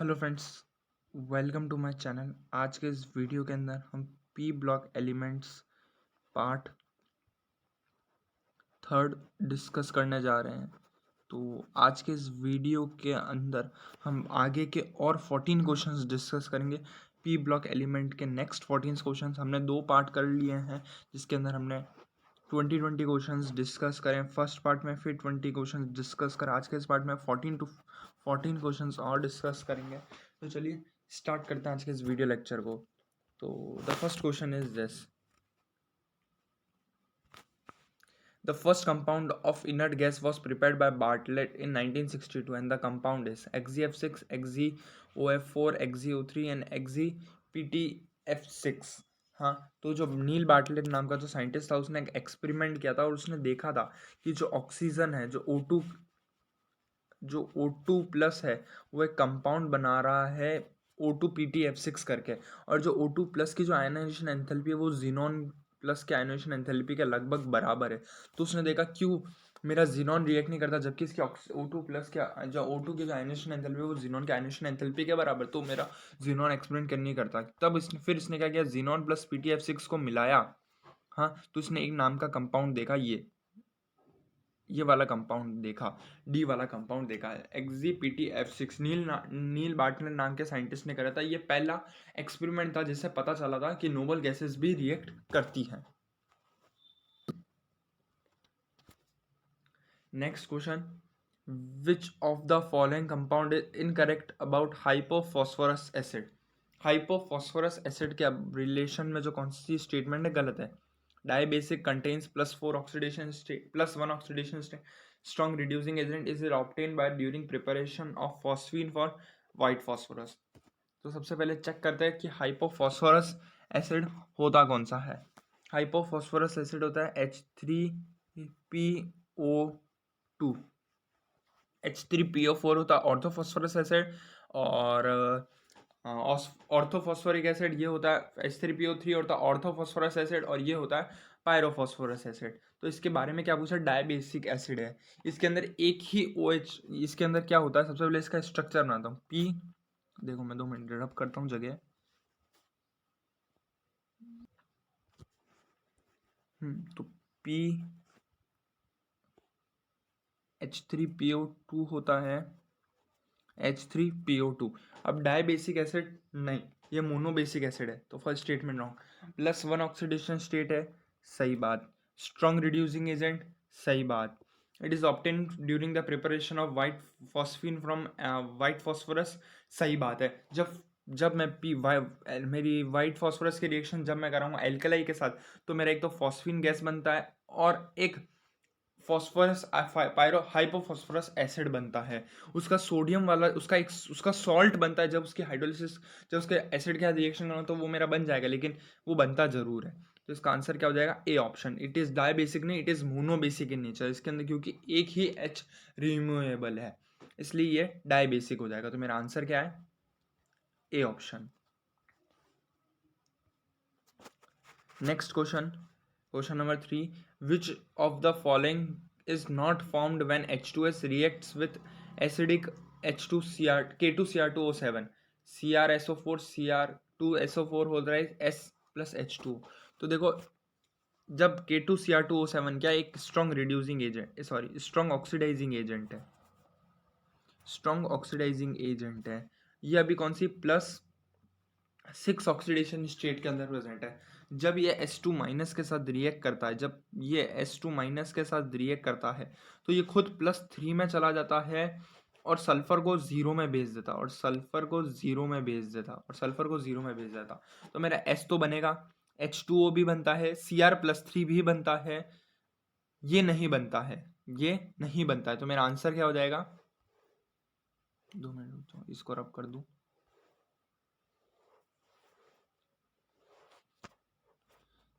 Hello friends, welcome to my channel. आज के इस वीडियो के अंदर हम P block elements part third discuss करने जा रहे हैं। तो आज के इस वीडियो के अंदर हम आगे के और 14 क्वेश्चंस डिस्कस करेंगे। पी ब्लॉक एलिमेंट के नेक्स्ट 14 क्वेश्चंस हमने दो पार्ट कर लिए हैं, जिसके अंदर हमने 20 क्वेश्चंस डिस्कस करें फर्स्ट पार्ट में, फिर 20 क्वेश्चंस डिस्कस कर आज के इस पार्ट में 14 क्वेश्चंस और डिस्कस करेंगे। तो चलिए स्टार्ट करते हैं आज के इस वीडियो लेक्चर को। तो the first question is this: the first compound of inert gas was prepared by Bartlett in 1962 and the compound is XeF6, XeOF4, XeO3 and XePtF6। हाँ, तो जो नील बार्टलेट नाम का जो साइंटिस्ट था, उसने एक एक्सपेरिमेंट किया था और उसने देखा था कि जो ऑक्सीजन है, जो O2 प्लस है, वो एक कंपाउंड बना रहा है O2PtF6 करके। और जो O2 प्लस की जो आयनाइजेशन एंथैल्पी है, वो जीनॉन प्लस के आयनाइजेशन एंथैल्पी के लगभग बराबर है। तो उसने देखा क्यों मेरा जीनॉन रिएक्ट नहीं करता, जबकि इसकी O2 प्लस के जो O2 की जो आयनाइजेशन एंथैल्पी है वो जीनॉन के आयनाइजेशन एंथैल्पी के बराबर, तो मेरा जीनॉन एक्सपेरिमेंट करने नहीं करता। तब फिर इसने क्या किया, जीनॉन प्लस PtF6 को मिलाया। हाँ, तो इसने एक नाम का कंपाउंड देखा, ये वाला कंपाउंड देखा, डी वाला कंपाउंड देखा है, XePtF6। नील बार्टलेट नाम के साइंटिस्ट ने करा था। ये पहला एक्सपेरिमेंट था जिससे पता चला था कि नोबल गैसेस भी रिएक्ट करती हैं। Next question: which of the following compound is incorrect about hypophosphorous acid? Hypophosphorous acid के रिलेशन में जो कौन सी स्टेटमेंट है, गलत है। Dibasic contains +4 oxidation state +1 oxidation state. Strong reducing agent is obtain by during preparation of phosphine for white phosphorus. तो सबसे पहले चेक करते हैं कि हाइपोफॉस्फोरस एसिड होता कौन सा है। हाइपोफॉस्फोरस एसिड होता है H3PO2। H3PO4 होता है ऑर्थोफॉस्फोरस एसिड। और ऑर्थोफॉस्फोरिक एसिड ये होता है H3PO3 होता है ऑर्थोफॉस्फोरस एसिड, और ये होता है पायरोफॉस्फोरस एसिड। तो इसके बारे में क्या पूछा, डायबेसिक एसिड है। इसके अंदर एक ही OH, इसके अंदर क्या होता है, सबसे पहले इसका स्ट्रक्चर बनाता हूँ। P, देखो मैं 2 मिनट रब करता हूँ जगह। तो P H3PO2 होता है H3PO2। अब डायबेसिक एसिड नहीं, ये मोनोबेसिक एसिड है, तो first statement wrong. +1 oxidation state है, सही बात। स्ट्रॉन्ग रिड्यूसिंग एजेंट, सही बात। It is obtain during the preparation of white phosphine from white phosphorus, सही बात है। जब मैं मेरी वाइट फॉस्फोरस की रिएक्शन जब मैं कर रहा हूँ एल्कलाई के साथ, तो मेरा एक तो फॉस्फीन गैस बनता है और एक फॉस्फोरस पायरो हाइपोफॉस्फोरस एसिड बनता है। उसका सोडियम वाला उसका सॉल्ट बनता है। जब उसकी हाइड्रोलिसिस, जब उसके एसिड के साथ रिएक्शन होना, तो वो मेरा बन जाएगा, लेकिन वो बनता जरूर है। तो इसका आंसर क्या हो जाएगा, A option. It is dibasic नहीं, it is monobasic in nature. इसके अंदर क्योंकि एक ही H रिमूवेबल है, इसलिए ये डायबेसिक हो जाएगा। तो मेरा आंसर क्या है, A option. Next question, question number 3: which of the following is not formed when H2S reacts with acidic H2Cr K2Cr2O7 CrSO4 Cr2SO4 होता है S + H2। तो देखो, जब K2Cr2O7 क्या एक strong reducing agent, sorry strong oxidising agent है, strong oxidising agent है। ये अभी कौन सी +6 ऑक्सीडेशन स्टेट के अंदर प्रेजेंट है। जब ये S2 माइनस के साथ रिएक्ट करता है, जब ये S2 माइनस के साथ रिएक्ट करता है, तो ये खुद +3 में चला जाता है और सल्फर को 0 में भेज देता, और सल्फर को 0 में भेज देता, और सल्फर को 0 में भेज देता। तो मेरा S तो बनेगा, H2O भी बनता है, Cr+3 भी बनता है, ये नहीं बनता है, ये नहीं बनता है। तो मेरा आंसर क्या हो जाएगा, 2 मिनट इसको रब कर दूं।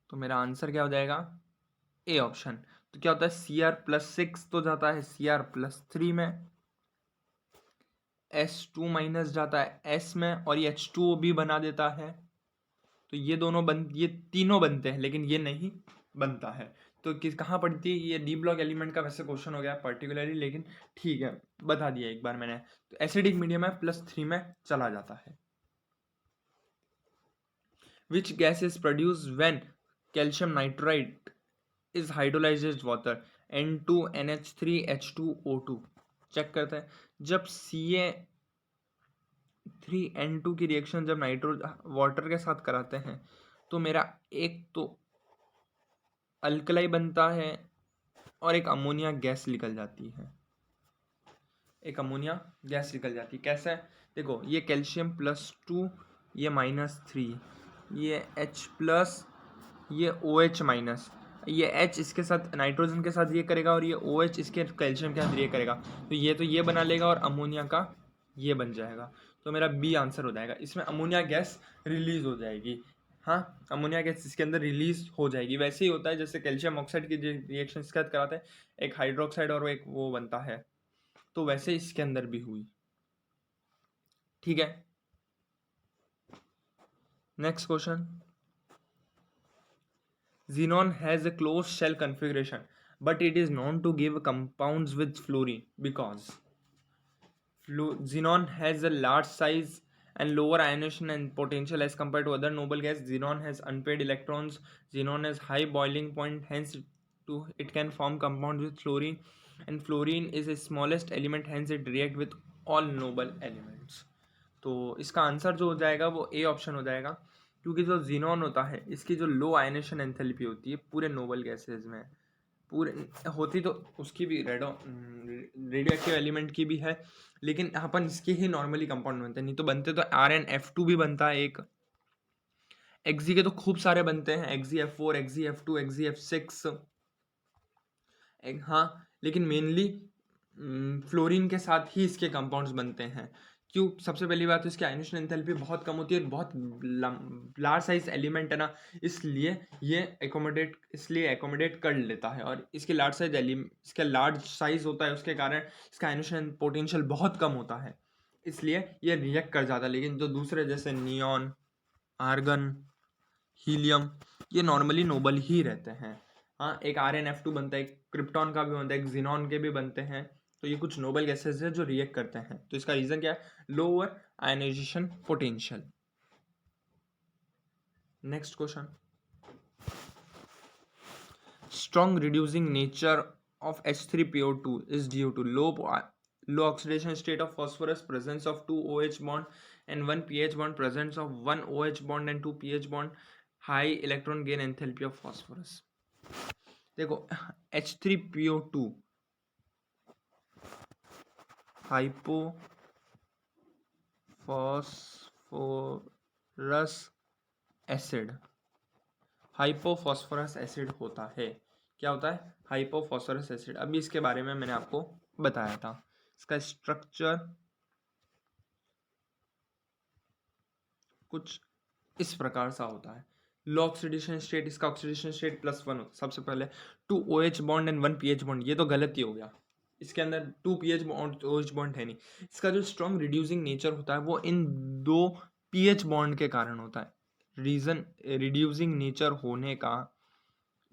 तो मेरा आंसर क्या हो जाएगा, ए ऑप्शन। तो क्या होता है, Cr+6 तो जाता है Cr+3 में, S2 माइनस जाता है S में, और ये H2O भी बना देता है। तो ये तीनों बनते हैं, लेकिन ये नहीं बनता है। तो किस कहाँ पड़ती है ये? डी ब्लॉक एलिमेंट का वैसे क्वेश्चन हो गया पर्टिकुलरली, लेकिन ठीक है बता दिया एक बार मैंने। तो एसिडिक मीडियम में +3 में चला जाता है। Which gas is produce when calcium nitride is hydrolysed as water? N2NH3H2O2। Check करते हैं, जब Ca3N2 की रिएक्शन जब वाटर के साथ कराते हैं तो मेरा एक तो अल्कलाई बनता है और एक अमोनिया गैस निकल जाती है। एक अमोनिया गैस निकल जाती है। कैसे है? देखो, ये कैल्शियम +2, ये -3, ये H+, ये OH-, ये H इसके साथ नाइट्रोजन के साथ ये करेगा और ये OH इसके कैल्शियम के साथ ये करेगा, तो ये बना लेगा और अमोनिया का ये बन जाएगा। तो मेरा बी आंसर हो जाएगा। इसमें अमोनिया गैस रिलीज हो जाएगी। हाँ, अमोनिया गैस इसके अंदर रिलीज हो जाएगी। वैसे ही होता है जैसे कैल्शियम ऑक्साइड की रिएक्शन इसके साथ कराते हैं, एक हाइड्रोक्साइड और एक वो बनता है, तो वैसे इसके अंदर भी हुई। ठीक है, next question. Xenon has a closed shell configuration, but it is known to give compounds with fluorine because xenon has a large size and lower ionization and potential as compared to other noble gas. Xenon has unpaired electrons. Xenon has high boiling point, hence it can form compounds with fluorine, and fluorine is the smallest element, hence it react with all noble elements. तो इसका answer जो हो जाएगा वो A option हो जाएगा, क्योंकि जो जीनॉन होता है इसकी जो लो आयनेशन एंथैल्पी होती है पूरे नोबल गैसेज में पूरे होती, तो उसकी भी रेडियो एक्टिव एलिमेंट की भी है, लेकिन अपन इसके ही नॉर्मली कंपाउंड बनते हैं, नहीं तो बनते तो RnF2 भी बनता है एक। एक्जी के तो खूब सारे बनते हैं, XeF4, XeF2, XeF6। हाँ, लेकिन मेनली फ्लोरीन के साथ ही इसके कंपाउंड्स बनते हैं। क्यों? सबसे पहली बात तो इसकी आयनेशन एंथैल्पी बहुत कम होती है और बहुत लार्ज साइज एलिमेंट है ना, इसलिए ये एकोमोडेट कर लेता है, और इसके लार्ज साइज होता है, उसके कारण इसका आयनेशन पोटेंशियल बहुत कम होता है, इसलिए ये रिएक्ट कर जाता है। लेकिन जो दूसरे जैसे नियॉन, आर्गन, हीलियम, ये नॉर्मली नोबल ही रहते हैं। हाँ, एक RnF2 बनता है, एक क्रिप्टॉन का भी बनता है, एक जिनॉन के भी बनते हैं, तो ये कुछ नोबल गैसेस है जो रिएक्ट करते हैं। तो इसका रीजन क्या है? Lower ionisation potential. Next question. Strong reducing nature of H3PO2 is due to low oxidation state of phosphorus, presence of 2 OH bond and 1 pH bond, presence of 1 OH bond and 2 pH bond, high electron gain enthalpy of phosphorus। देखो, H3PO2 hypophosphorous acid होता है। क्या होता है? Hypophosphorous acid. अभी इसके बारे में मैंने आपको बताया था। इसका स्ट्रक्चर कुछ इस प्रकार सा होता है। लो ऑक्सीडेशन स्टेट, इसका ऑक्सीडेशन स्टेट +1 होता है। सबसे पहले 2 OH bond and 1 pH bond, ये तो गलत ही हो गया, इसके अंदर 2 pH बॉन्ड OH बॉन्ड है नहीं। इसका जो स्ट्रॉन्ग रिड्यूसिंग नेचर होता है वो इन 2 pH बॉन्ड के कारण होता है। रीजन रिड्यूसिंग नेचर होने का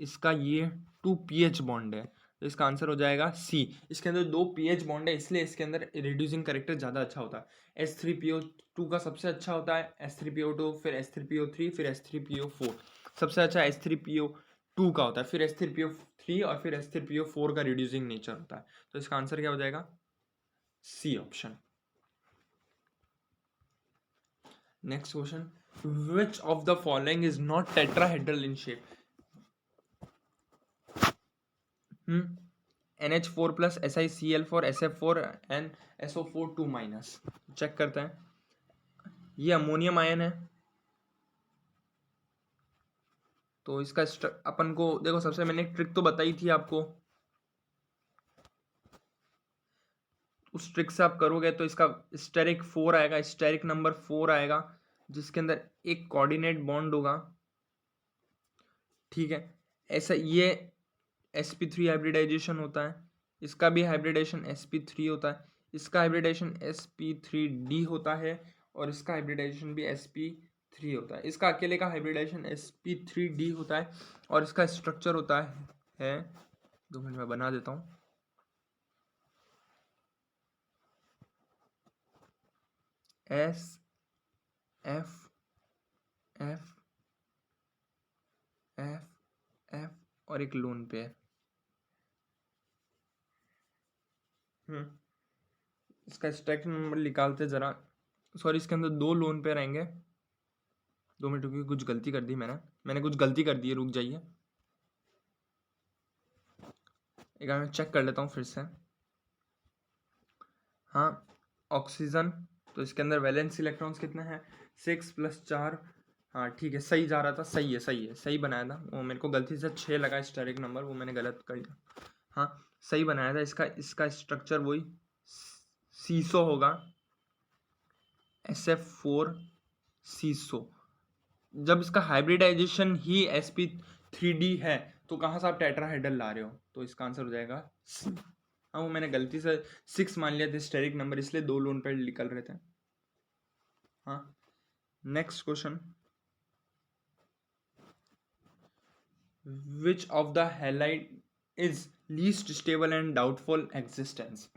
इसका ये 2 pH बॉन्ड है, तो इसका आंसर हो जाएगा सी। इसके अंदर 2 pH बॉन्ड है, इसलिए इसके अंदर रिड्यूसिंग करेक्टर ज़्यादा अच्छा होता है। H3PO2 का सबसे अच्छा होता है H3PO2, फिर H3PO3, फिर H3PO4। सबसे अच्छा H3PO2 का होता है, फिर H3PO3 और फिर H3PO4 का रिड्यूसिंग नेचर होता है। तो इसका आंसर क्या हो जाएगा? C option. Next question. Which of the following is not tetrahedral in shape? NH4+, SiCl4, SF4 and SO4 2-। Check करते हैं। ये अमोनियम आयन है, तो इसका अपन को देखो, सबसे मैंने एक ट्रिक तो बताई थी आपको, उस ट्रिक से आप करोगे तो इसका स्टेरिक 4 आएगा, स्टेरिक नंबर 4 आएगा, जिसके अंदर एक कोऑर्डिनेट बॉन्ड होगा। ठीक है, ऐसा ये sp3 हाइब्रिडाइजेशन होता है, इसका भी हाइब्रिडाइजेशन sp3 होता है, इसका हाइब्रिडाइजेशन sp3d होता है, और इसका हाइब्रिडाइजेशन भी sp3 होता है। इसका अकेले का हाइब्रिडाइजेशन sp3d होता है, और इसका स्ट्रक्चर होता है है, 2 मिनट में बना देता हूँ। S F F F F और एक लोन पेयर। इसका स्टैक नंबर निकालते ज़रा। सॉरी, इसके अंदर 2 लोन पेयर आएंगे। 2 मिनट रुकिए, कुछ गलती कर दी मैंने कुछ गलती कर दी है, रुक जाइए। एक बार मैं चेक कर लेता हूँ फिर से। हाँ, ऑक्सीजन, तो इसके अंदर वैलेंस इलेक्ट्रॉन्स कितने हैं? 6 + 4। हाँ ठीक है, सही जा रहा था, सही है, सही बनाया था। वो मेरे को गलती से 6 लगा स्टेरिक नंबर, वो मैंने गलत कर लिया। हाँ सही बनाया था। इसका स्ट्रक्चर वही सीसो होगा, SF4 सीसो। जब इसका हाइब्रिडाइजेशन ही sp3d है तो कहाँ से आप टेट्राहेड्रल ला रहे हो? तो इसका आंसर हो जाएगा C। हाँ, वो मैंने गलती से 6 मान लिया था स्टेरिक नंबर, इसलिए 2 लोन पेयर निकल रहे थे। हाँ, next question, which of the halide is least stable and doubtful existence?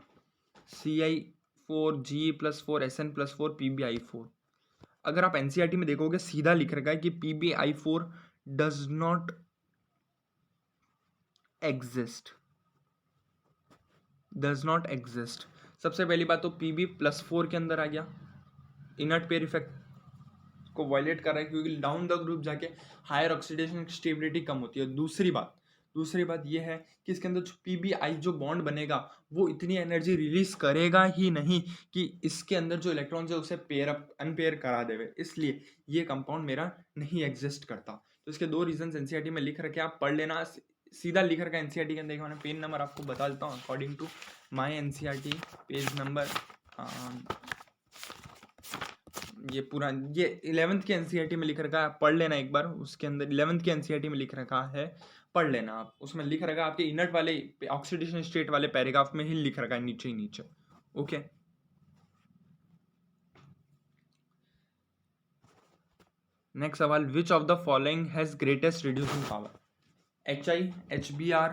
Ci4 Ge+4 Sn+4 PbI4। अगर आप एनसीईआरटी में देखोगे सीधा लिख रखा है कि PbI4 डज नॉट एग्जिस्ट। सबसे पहली बात तो Pb+4 के अंदर आ गया, इनर्ट पेयर इफेक्ट को वायलेट कर रहा है क्योंकि डाउन द ग्रुप जाके हायर ऑक्सीडेशन स्टेबिलिटी कम होती है। दूसरी बात ये है कि इसके अंदर जो PbI जो बॉन्ड बनेगा वो इतनी एनर्जी रिलीज करेगा ही नहीं कि इसके अंदर जो इलेक्ट्रॉन्स है उसे पेयर अप अनपेयर करा देवे, इसलिए ये कंपाउंड मेरा नहीं एग्जिस्ट करता। तो इसके 2 रीजन एनसीईआरटी में लिख रखे, आप पढ़ लेना, सीधा लिख रखा है एनसीईआरटी के अंदर। मैंने पेज नंबर आपको बता देता हूँ according to my NCERT, page number ये पूरा ये 11th के एनसीईआरटी में लिख रखा है, पढ़ लेना एक बार। उसके अंदर 11th के एनसीईआरटी में लिख रखा है, पढ़ लेना आप। उसमें लिख रखा है आपके इनर्ट वाले ऑक्सीडेशन स्टेट वाले पैराग्राफ में ही लिख रखा है, नीचे ही नीचे। ओके, नेक्स्ट सवाल, विच of the following has greatest reducing power? HI, HBr,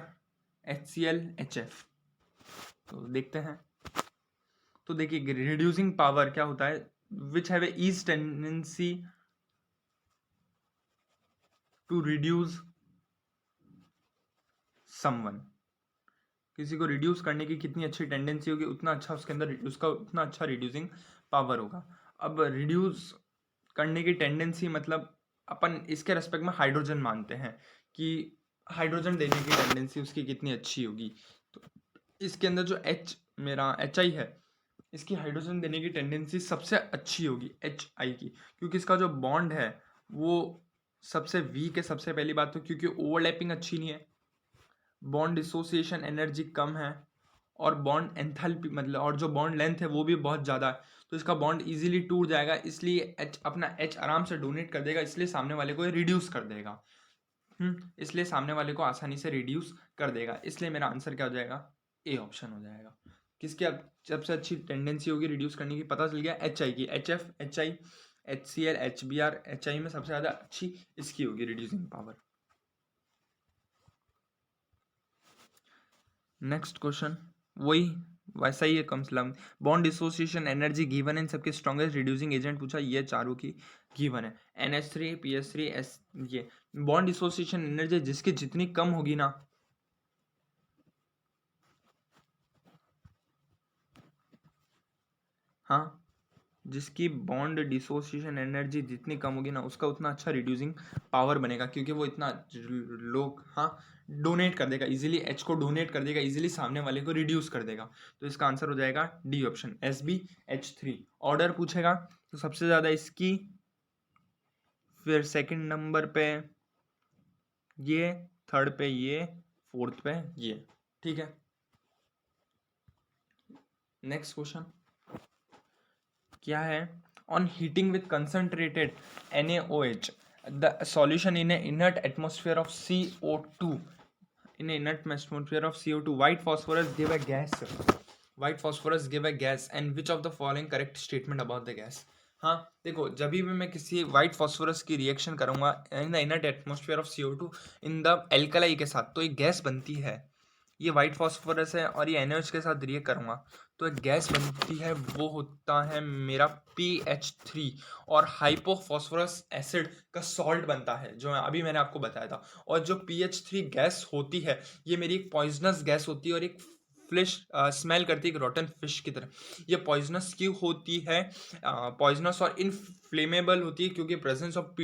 HCl, HF। तो देखते हैं। तो देखिए रिड्यूसिंग पावर क्या होता है, which have a ease tendency to reduce someone। किसी को रिड्यूस करने की कितनी अच्छी टेंडेंसी होगी उतना अच्छा उसके अंदर उसका उतना अच्छा रिड्यूसिंग पावर होगा। अब रिड्यूस करने की टेंडेंसी मतलब अपन इसके रेस्पेक्ट में हाइड्रोजन मानते हैं कि हाइड्रोजन देने की टेंडेंसी उसकी कितनी अच्छी होगी। तो इसके अंदर जो मेरा HI है, इसकी हाइड्रोजन देने की टेंडेंसी सबसे अच्छी होगी HI की, क्योंकि इसका जो बॉन्ड है वो सबसे वीक है। सबसे पहली बात तो क्योंकि ओवरलैपिंग अच्छी नहीं है, बॉन्ड डिसोसिएशन एनर्जी कम है, और बॉन्ड एंथैल्पी मतलब और जो बॉन्ड लेंथ है वो भी बहुत ज़्यादा है, तो इसका बॉन्ड इजीली टूट जाएगा, इसलिए अपना H आराम से डोनेट कर देगा, इसलिए सामने वाले को रिड्यूस कर देगा। इसलिए सामने वाले को आसानी से रिड्यूस कर देगा, इसलिए मेरा आंसर क्या हो जाएगा? ए ऑप्शन हो जाएगा। किसकी अब सबसे अच्छी टेंडेंसी होगी रिड्यूस करने की? पता चल गया, HI की। HF, HI, HCl, HBr, HI में सबसे ज़्यादा अच्छी इसकी होगी रिड्यूसिंग पावर। नेक्स्ट क्वेश्चन वही वैसा ही है कम से कम। बॉन्ड डिसोसिएशन एनर्जी गिवन इन सबके स्ट्रॉन्गेस्ट रिड्यूसिंग एजेंट पूछा, ये चारों की गिवन है। NH3, PS3, ये बॉन्ड डिसोसिएशन एनर्जी जिसकी जितनी कम होगी ना, हाँ, जिसकी बॉन्ड डिसोसिएशन एनर्जी जितनी कम होगी ना उसका उतना अच्छा रिड्यूसिंग पावर बनेगा, क्योंकि वो इतना लोग डोनेट कर देगा इजीली, H को डोनेट कर देगा इजीली, सामने वाले को रिड्यूस कर देगा। तो इसका आंसर हो जाएगा डी ऑप्शन, SbH3। ऑर्डर पूछेगा तो सबसे ज़्यादा इसकी, फिर सेकंड नंबर पे ये, थर्ड पे ये, फोर्थ पे ये। ठीक है, नेक्स्ट क्वेश्चन क्या है? On heating with concentrated NaOH the solution in A inert atmosphere of CO2, in an inert atmosphere of CO2 white phosphorus give a gas and which of the following correct statement about the gas? हाँ देखो, जब भी मैं किसी white phosphorus की reaction करूंगा in the inner atmosphere of CO2 in the alkali के साथ, तो एक गैस बनती है, ये वाइट फॉस्फोरस है और ये NaOH के साथ रिएक्ट करूंगा तो एक गैस बनती है, वो होता है मेरा PH3, और हाइपोफॉस्फोरस एसिड का सॉल्ट बनता है जो अभी मैंने आपको बताया था। और जो PH3 गैस होती है ये मेरी एक पॉइजनस गैस होती है और एक फिश स्मेल करती है एक रॉटन फिश की तरह। ये पॉइजनस क्यों होती है? पॉइजनस और इनफ्लेमेबल होती है क्योंकि प्रेजेंस ऑफ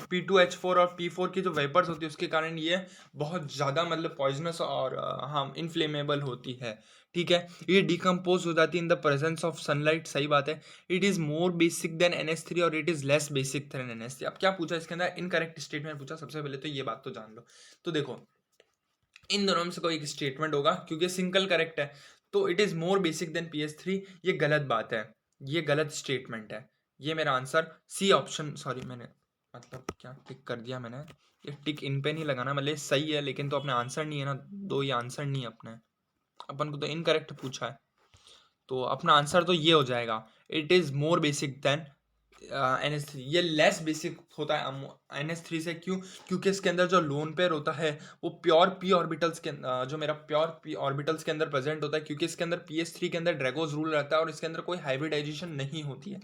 P2H4 और P4 की जो वेपर्स होती है उसके कारण ये बहुत ज़्यादा मतलब पॉइजनस और हाँ इनफ्लेमेबल होती है। ठीक है, ये डिकम्पोज हो जाती है in the presence of sunlight, सही बात है। It is more basic than NH3 और it is less basic than NH3। अब क्या पूछा इसके अंदर? इनकरेक्ट स्टेटमेंट पूछा। सबसे पहले तो ये बात तो जान लो। तो देखो, इन दोनों में से कोई एक स्टेटमेंट होगा क्योंकि सिंगल करेक्ट है, तो it is more basic than PS3, ये गलत बात है, ये गलत स्टेटमेंट है। ये मेरा आंसर सी ऑप्शन, सॉरी मैंने मतलब क्या टिक कर दिया मैंने, ये टिक इन पे नहीं लगाना, मतलब सही है लेकिन तो अपने आंसर नहीं है ना, दो ये आंसर नहीं है अपने, अपन को तो इनकरेक्ट पूछा है, तो अपना आंसर तो ये हो जाएगा, it is more basic than NH3। ये लेस बेसिक होता है NH3 से, क्यों? क्योंकि इसके अंदर जो लोन पेयर होता है वो प्योर p ऑर्बिटल्स के जो मेरा प्योर p ऑर्बिटल्स के अंदर प्रेजेंट होता है, क्योंकि इसके अंदर PS3 के अंदर ड्रैगोज रूल रहता है और इसके अंदर कोई हाइब्रिडाइजेशन नहीं होती है।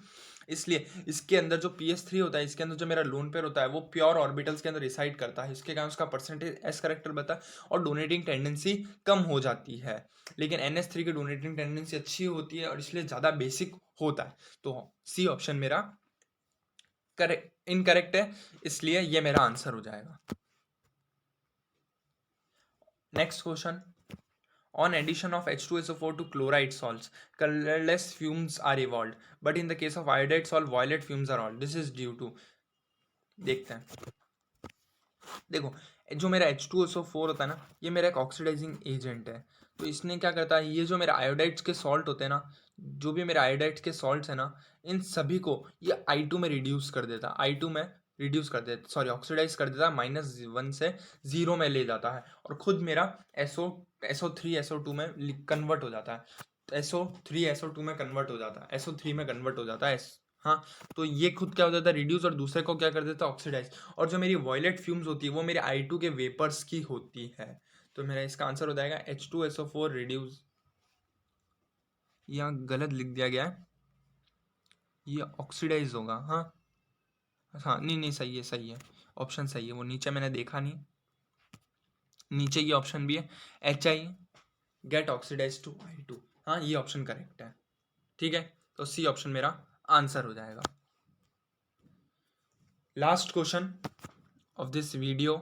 इसलिए इसके अंदर जो PS3 होता है, इसके अंदर जो मेरा लोन पेयर होता है वो प्योर ऑर्बिटल्स के अंदर रिसाइड करता है, इसके कारण उसका परसेंटेज S करेक्टर बनता है और डोनेटिंग टेंडेंसी कम हो जाती है। लेकिन NH3 की डोनेटिंग टेंडेंसी अच्छी होती है और इसलिए ज़्यादा बेसिक होता है। तो सी ऑप्शन मेरा करेक्ट इनकरेक्ट है, इसलिए ये मेरा आंसर हो जाएगा। Next question, on addition of H2SO4 to chloride salts colorless fumes are evolved, but in the case of iodide salt violet fumes are all, this is due to, देखते हैं। देखो, जो मेरा H2SO4 होता है ना, ये मेरा एक ऑक्सीडाइजिंग एजेंट है, तो इसने क्या करता है, ये जो मेरा आयोडाइड्स के सॉल्ट होते हैं ना, जो भी मेरे आयोडाइड्स के सॉल्ट्स हैं ना, इन सभी को ये I2 में रिड्यूस कर देता है, I2 में रिड्यूस कर देता, सॉरी ऑक्सीडाइज कर देता है, -1 से 0 में ले जाता है और खुद मेरा SO3 SO2 में कन्वर्ट हो जाता है, SO3 SO2 में कन्वर्ट हो जाता है, SO3 में कन्वर्ट हो जाता है। हाँ, तो ये खुद क्या हो जाता है, रिड्यूस, और दूसरे को क्या कर देता है, ऑक्सीडाइज। और जो मेरी वॉयलेट फ्यूम्स होती है वो मेरे I2 के वेपर्स की होती है, तो मेरा इसका आंसर हो जाएगा H2SO4 रिड्यूस। यहाँ गलत लिख दिया गया है, ये ऑक्सीडाइज होगा। हाँ हाँ, नहीं नहीं, सही है सही है, ऑप्शन सही है, वो नीचे मैंने देखा नहीं, नीचे ये ऑप्शन भी है, HI gate oxidise to I2। हाँ, ये ऑप्शन करेक्ट है। ठीक है, तो सी ऑप्शन मेरा आंसर हो जाएगा। Last question of this video,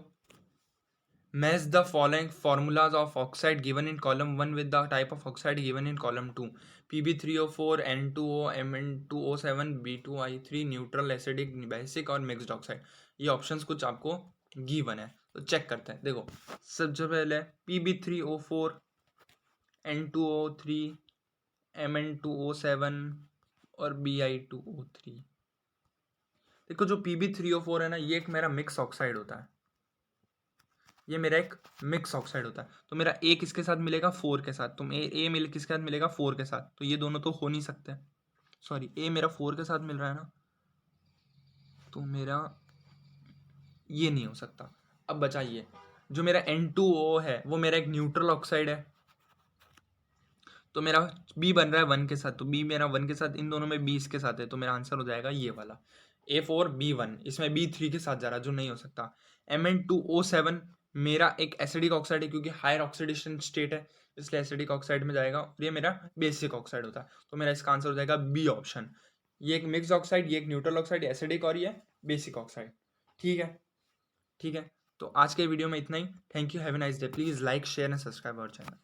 match the following formulas of oxide given in column 1 with the type of oxide given in column 2: Pb3O4, N2O, Mn2O7, B2I3, neutral, acidic, basic और mixed oxide. ये options कुछ आपको given है, तो check करते हैं। देखो, सबसे पहले Pb3O4, N2O3, Mn2O7 और Bi2O3। देखो, जो Pb3O4 है ना, ये एक मेरा मिक्स ऑक्साइड होता है, ये मेरा एक मिक्स ऑक्साइड होता है, तो मेरा ए किसके साथ मिलेगा, 4 के साथ, तो ए मिल किसके साथ मिलेगा, 4 के साथ, तो ये दोनों तो हो नहीं सकते, सॉरी ए मेरा 4 के साथ मिल रहा है ना, तो मेरा ये नहीं हो सकता। अब बचाइए, जो मेरा N2O है वो मेरा एक न्यूट्रल ऑक्साइड है, तो मेरा बी बन रहा है 1 के साथ, तो बी मेरा 1 के साथ, इन दोनों में बी इसके साथ है, तो मेरा आंसर हो जाएगा ये वाला A4B1। इसमें B3 के साथ जा रहा, जो नहीं हो सकता। Mn2O7 मेरा एक एसिडिक ऑक्साइड है क्योंकि हायर ऑक्सीडेशन स्टेट है, इसलिए एसिडिक ऑक्साइड में जाएगा, और ये मेरा बेसिक ऑक्साइड होता है, तो मेरा इसका आंसर हो जाएगा बी ऑप्शन। ये एक मिक्स ऑक्साइड, ये एक न्यूट्रल ऑक्साइड, एसिडिक और ये बेसिक ऑक्साइड। ठीक है, ठीक है, तो आज के वीडियो में इतना ही। Thank you, have a nice day. Please like, share and subscribe our channel.